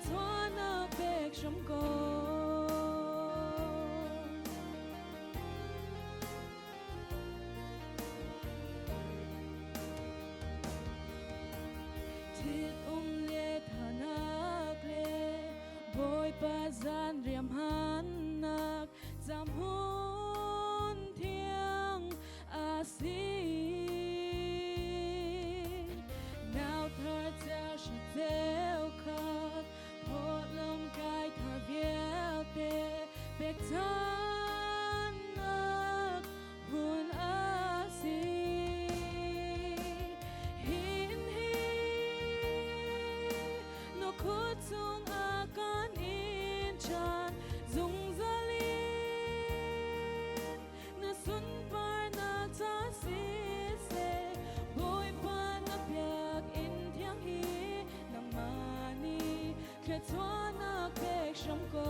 thoa na bek trong cô thịt lệ thà nạc lệ bồi ba gian riam han nạc giảm hôn thiêng asi nào thở theo sự theo khát một lòng cai thở viết tê bek tan nạc hôn asi hin hi nó khốt sung akan in chan dung zalin na sun par na ta si se bôi pa na piak in thiang hi nang mani khe thoa na pek sham ko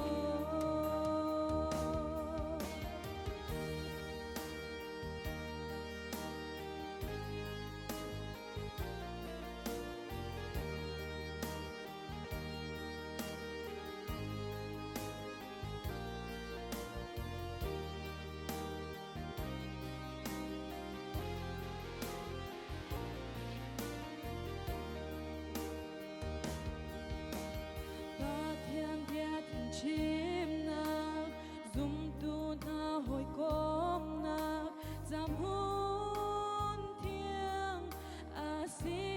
chim nạc zum tu na hồi công nạc giảm hôn thiêng asi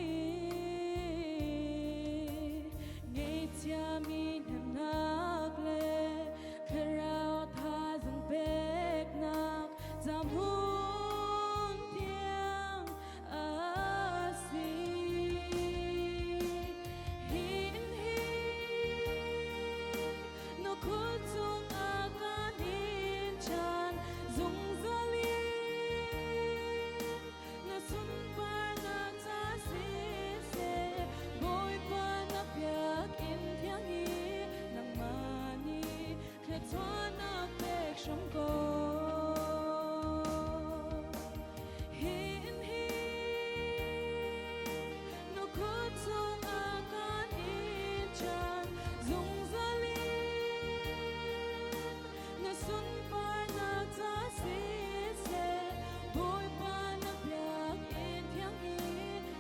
ngày cha mi nam nạc lệ khơi rao tha dần bek nạc giảm hôn thiêng asi khốt sung akan in chan dung zalin na sun par na ta si se bôi pa na piak in thiang hi nang mani khe thoa na pek sham ko hin hi nó khốt sung akan in chan dung sun par na ta si se bôi pa na piak in thiang hi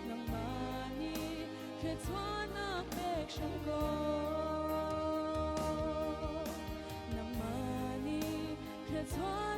nang mani khe thoa na pek sham ko nang mani khe thoa